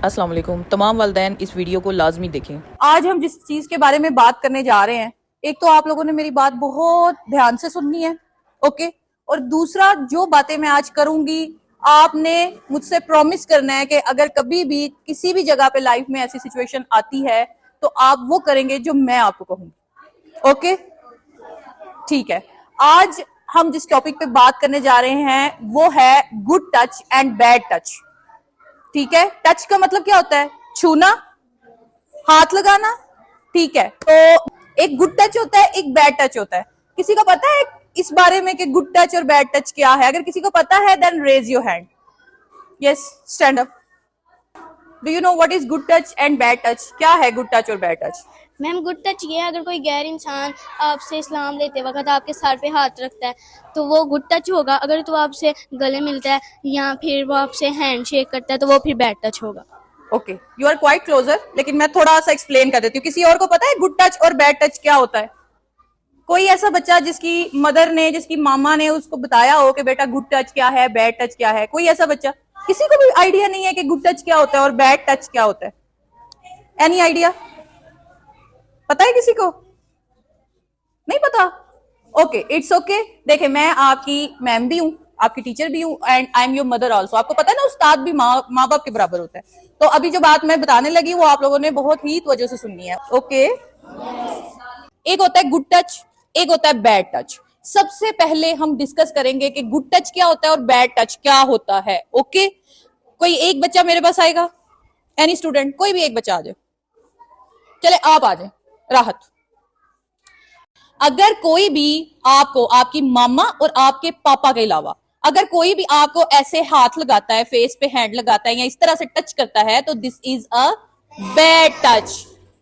अस्सलाम वालेकुम। तमाम वालिदैन इस वीडियो को लाजमी देखें। आज हम जिस चीज के बारे में बात करने जा रहे हैं, एक तो आप लोगों ने मेरी बात बहुत ध्यान से सुननी है, ओके। और दूसरा, जो बातें मैं आज करूंगी आपने मुझसे प्रॉमिस करना है कि अगर कभी भी किसी भी जगह पे लाइफ में ऐसी सिचुएशन आती है तो आप वो करेंगे जो मैं आपको कहूंगी, ओके। ठीक है, आज हम जिस टॉपिक पे बात करने जा रहे हैं वो है good touch and bad touch. ठीक है, टच का मतलब क्या होता है? छूना, हाथ लगाना। ठीक है, तो एक गुड टच होता है, एक बैड टच होता है। किसी को पता है इस बारे में कि गुड टच और बैड टच क्या है? अगर किसी को पता है then raise your hand. Yes, stand up. Do you know what is good touch and bad touch? क्या है गुड टच और bad touch? Ma'am, good touch ये है अगर कोई गैर इंसान आपसे सलाम लेते वक्त आपके सर पे हाथ रखता है तो वो गुड टच होगा। अगर तो आपसे गले मिलता है या फिर वो आपसे हैंड शेक करता है तो वो फिर बैड टच होगा। Okay, you are quite closer, लेकिन मैं थोड़ा सा एक्सप्लेन कर देती हूँ। किसी और को पता है गुड टच और बैड टच क्या होता है? कोई ऐसा बच्चा जिसकी मदर ने, जिसकी मामा ने उसको बताया हो कि बेटा गुड टच क्या है, बैड टच क्या है? कोई ऐसा बच्चा? किसी को भी आइडिया नहीं है कि गुड टच क्या होता है और बैड टच क्या होता है? Any idea? पता है किसी को? नहीं पता? Okay, it's okay. देखे, मैं आपकी मैम भी हूँ, आपकी टीचर भी हूँ, and I am your mother also. आपको पता है ना, उस्ताद भी माँ बाप के बराबर होता है। तो अभी जो बात मैं बताने लगी वो आप लोगों ने बहुत ही वजह से सुननी है, ओके। एक होता है गुड टच, एक होता है बैड टच। सबसे पहले हम डिस्कस करेंगे कि गुड टच क्या होता है और बैड टच क्या होता है, ओके। कोई एक बच्चा मेरे पास आएगा, एनी स्टूडेंट, कोई भी एक बच्चा आ जाए। चले, आप आ जाए, राहत। अगर कोई भी आपको, आपकी मामा और आपके पापा के अलावा अगर कोई भी आपको ऐसे हाथ लगाता है, फेस पे हैंड लगाता है या इस तरह से टच करता है तो this is a bad touch.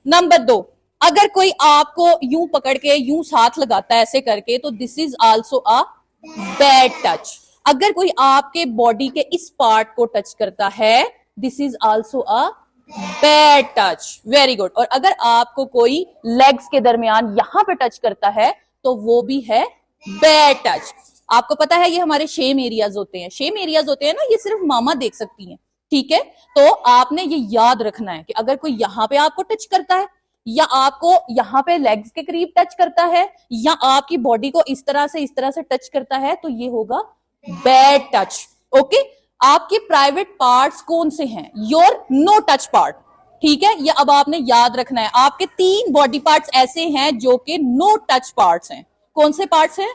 Number 2, अगर कोई आपको यूं पकड़ के यूं हाथ लगाता है ऐसे करके तो this is also a bad touch. अगर कोई आपके बॉडी के इस पार्ट को टच करता है this is also a bad touch. Very good. और अगर आपको कोई लेग्स के दरमियान यहां पे टच करता है तो वो भी है बैड टच। आपको पता है ये हमारे शेम एरियाज होते हैं, शेम एरियाज होते हैं ना, ये सिर्फ मामा देख सकती हैं, ठीक है। तो आपने ये याद रखना है कि अगर कोई यहाँ पे आपको टच करता है या आपको यहाँ पे लेग्स के करीब टच करता है या आपकी बॉडी को इस तरह से टच करता है तो ये होगा बैड टच, ओके। आपके प्राइवेट पार्ट्स कौन से हैं? योर नो टच पार्ट, ठीक है। ये अब आपने याद रखना है। आपके 3 बॉडी पार्ट्स ऐसे हैं जो कि नो टच पार्ट्स हैं। कौन से पार्ट्स हैं?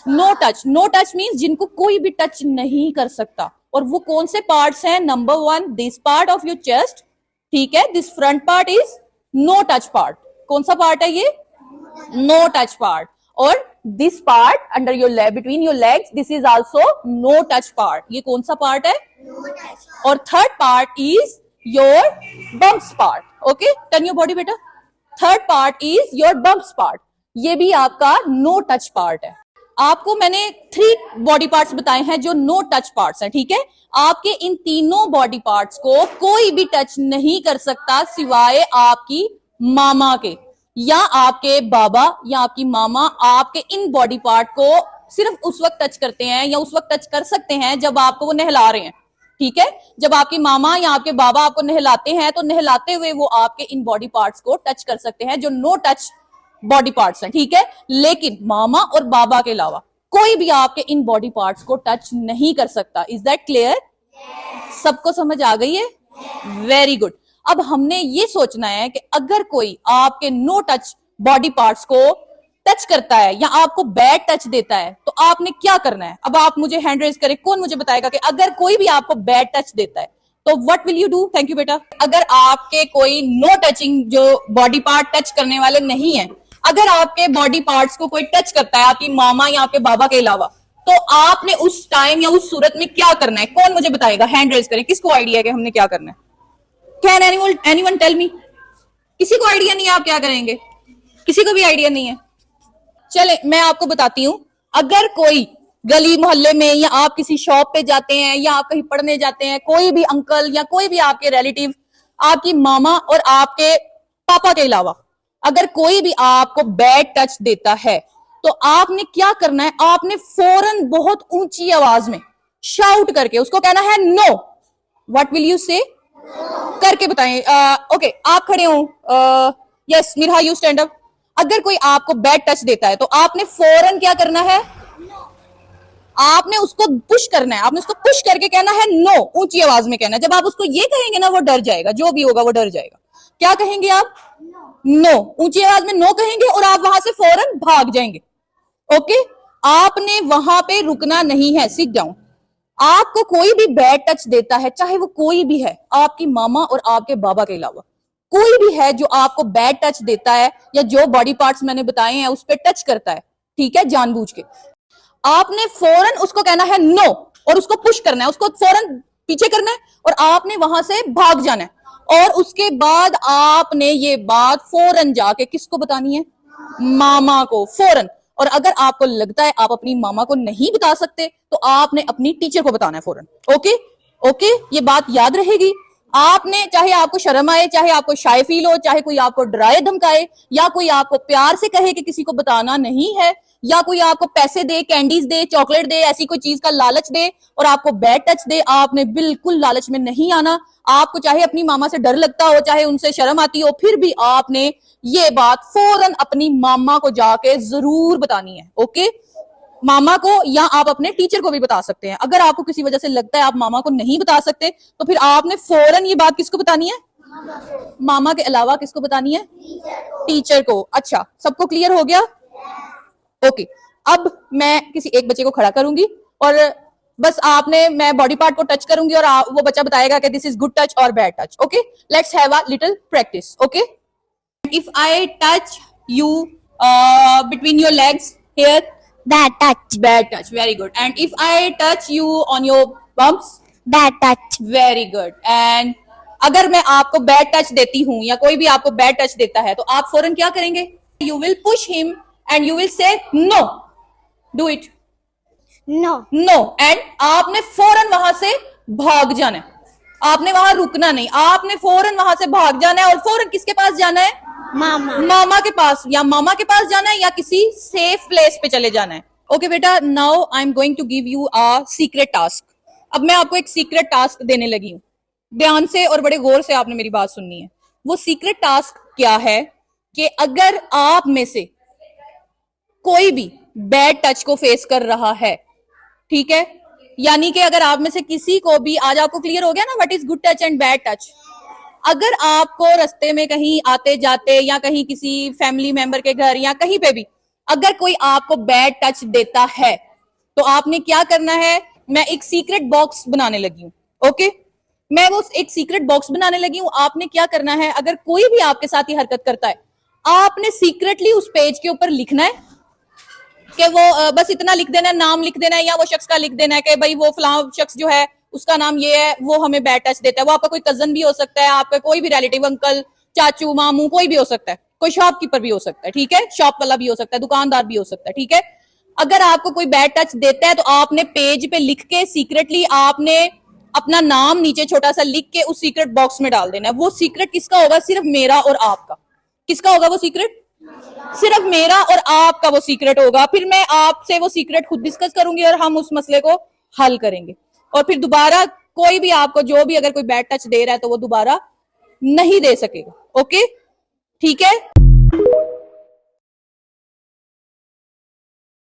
No touch. No touch means जिनको कोई भी टच नहीं कर सकता। और वो कौन से पार्ट्स हैं? Number 1, this part of your chest, ठीक है। This front part is no touch part. कौन सा पार्ट है ये? No touch part. और this part under your leg, between your legs, this is also no touch part. ये कौन सा पार्ट है? और third part is your bumps part, okay. Turn your body बेटा। Third part is your bumps part, ये भी आपका no touch part है। आपको मैंने 3 बॉडी पार्ट्स बताए हैं जो नो टच पार्ट्स हैं, ठीक है। आपके इन तीनों बॉडी पार्ट्स को कोई भी टच नहीं कर सकता सिवाय आपकी मामा के या आपके बाबा या आपकी मामा। आपके इन बॉडी पार्ट को सिर्फ उस वक्त टच करते हैं या उस वक्त टच कर सकते हैं जब आपको वो नहला रहे हैं, ठीक है। जब आपकी मामा या आपके बाबा आपको नहलाते हैं तो नहलाते हुए वो आपके इन बॉडी पार्ट्स को टच कर सकते हैं जो नो टच बॉडी पार्ट्स हैं, ठीक है। लेकिन मामा और बाबा के अलावा कोई भी आपके इन बॉडी पार्ट्स को टच नहीं कर सकता। Is that clear? सबको समझ आ गई है? Very good. अब हमने ये सोचना है कि अगर कोई आपके नो टच बॉडी पार्ट्स को टच करता है या आपको बैड टच देता है तो आपने क्या करना है। अब आप मुझे हैंड रेज करें, कौन मुझे बताएगा कि अगर कोई भी आपको बैड टच देता है तो what will you do? Thank you बेटा। अगर आपके कोई नो टचिंग जो बॉडी पार्ट टच करने वाले नहीं है, अगर आपके बॉडी पार्ट्स को कोई टच करता है आपकी मामा या आपके बाबा के अलावा, तो आपने उस टाइम या उस सूरत में क्या करना है? कौन मुझे बताएगा? हैंड रेज करें, किसको आइडिया है कि हमने क्या करना है? Can anyone tell me? किसी को आइडिया नहीं है आप क्या करेंगे? किसी को भी आइडिया नहीं है? चले मैं आपको बताती हूं। अगर कोई गली मोहल्ले में या आप किसी शॉप पे जाते हैं या आप कहीं पढ़ने जाते हैं, कोई भी अंकल या कोई भी आपके रिलेटिव, आपकी मामा और आपके पापा के अलावा अगर कोई भी आपको बैड टच देता है तो आपने क्या करना है? आपने फौरन बहुत ऊंची आवाज में शाउट करके उसको कहना है नो। व्हाट विल यू से? करके बताएं। ओके, आप खड़े हो। Yes Mirha, you stand up. अगर कोई आपको बैड टच देता है तो आपने फौरन क्या करना है? आपने उसको पुश करना है। आपने उसको पुश करके कहना है नो, ऊंची आवाज में कहना है। जब आप उसको ये कहेंगे ना, वो डर जाएगा, जो भी होगा वो डर जाएगा। क्या कहेंगे आप? नो, ऊंची आवाज में नो कहेंगे और आप वहां से फौरन भाग जाएंगे। ओके, आपने वहां पे रुकना नहीं है। Sit down. आपको कोई भी बैड टच देता है, चाहे वो कोई भी है, आपकी मामा और आपके बाबा के अलावा कोई भी है जो आपको बैड टच देता है या जो बॉडी पार्ट्स मैंने बताए हैं उस पर टच करता है, ठीक है, जानबूझ के, आपने फौरन उसको कहना है नो और उसको पुश करना है, उसको फौरन पीछे करना है और आपने वहां से भाग जाना है। और उसके बाद आपने ये बात फौरन जाके किसको बतानी है? मामा को, फौरन। और अगर आपको लगता है आप अपनी मामा को नहीं बता सकते तो आपने अपनी टीचर को बताना है फौरन। ओके ओके, ये बात याद रहेगी। आपने, चाहे आपको शर्म आए, चाहे आपको शाय फील हो, चाहे कोई आपको डराए धमकाए या कोई आपको प्यार से कहे कि किसी को बताना नहीं है, या कोई आपको पैसे दे, कैंडीज दे, चॉकलेट दे, ऐसी कोई चीज का लालच दे और आपको बैड टच दे, आपने बिल्कुल लालच में नहीं आना। आपको चाहे अपनी मामा से डर लगता हो, चाहे उनसे शर्म आती हो, फिर भी आपने ये बात फौरन अपनी मामा को जाके जरूर बतानी है। ओके, मामा को, या आप अपने टीचर को भी बता सकते हैं। अगर आपको किसी वजह से लगता है आप मामा को नहीं बता सकते तो फिर आपने फौरन ये बात किसको बतानी है? मामा के अलावा किसको बतानी है? टीचर को। अच्छा, सबको क्लियर हो गया? ओके, अब मैं किसी एक बच्चे को खड़ा करूंगी और बस आपने, मैं बॉडी पार्ट को टच करूंगी और वो बच्चा बताएगा कि दिस इज गुड टच और bad touch. Okay, let's have a little practice. Okay, if I touch you between your legs here, Bad touch. bad touch, very good. And if I touch you on your bumps, Bad touch. very good. And अगर मैं आपको bad touch देती हूं या कोई भी आपको bad touch देता है तो आप फौरन क्या करेंगे? You will push him and you will say no. Do it. No. No. And आपने फौरन वहां से भाग जाना है। आपने वहां रुकना नहीं, आपने फौरन वहां से भाग जाना है और फौरन किसके पास जाना है? Mama. मामा के पास, या मामा के पास जाना है या किसी सेफ प्लेस पे चले जाना है। ओके बेटा, now I am going to give you a secret task. अब मैं आपको एक सीक्रेट टास्क देने लगी हूं। ध्यान से और बड़े गौर से आपने मेरी बात सुननी है। वो सीक्रेट टास्क क्या है कि अगर आप में से कोई भी बैड टच को फेस कर रहा है, ठीक है, यानी कि अगर आप में से किसी को भी, आज आपको क्लियर हो गया ना what is good touch and bad touch. अगर आपको रास्ते में कहीं आते जाते या कहीं किसी फैमिली मेंबर के घर या कहीं पे भी अगर कोई आपको बैड टच देता है तो आपने क्या करना है? मैं एक सीक्रेट बॉक्स बनाने लगी हूँ। ओके, मैं वो एक सीक्रेट बॉक्स बनाने लगी हूँ। आपने क्या करना है? अगर कोई भी आपके साथ ही हरकत करता है, आपने सीक्रेटली उस पेज के ऊपर लिखना है कि वो बस इतना लिख देना है, नाम लिख देना है या वो शख्स का लिख देना है कि भाई वो फलां शख्स जो है उसका नाम ये है, वो हमें बैड टच देता है। वो आपका कोई कजन भी हो सकता है, आपका कोई भी रिलेटिव, अंकल, चाचू, मामू, कोई भी हो सकता है, कोई शॉपकीपर भी हो सकता है, ठीक है, शॉप वाला भी हो सकता है, दुकानदार भी हो सकता है, ठीक है। अगर आपको कोई बैड टच देता है तो आपने पेज पे लिख के सीक्रेटली आपने अपना नाम नीचे छोटा सा लिख के उस सीक्रेट बॉक्स में डाल देना है। वो सीक्रेट किसका होगा? सिर्फ मेरा और आपका। किसका होगा वो सीक्रेट? सिर्फ मेरा और आपका वो सीक्रेट होगा। फिर मैं आपसे वो सीक्रेट खुद डिस्कस करूंगी और हम उस मसले को हल करेंगे। और फिर दोबारा कोई भी आपको जो भी अगर कोई बैड टच दे रहा है तो वो दोबारा नहीं दे सकेगा। ओके, ठीक है।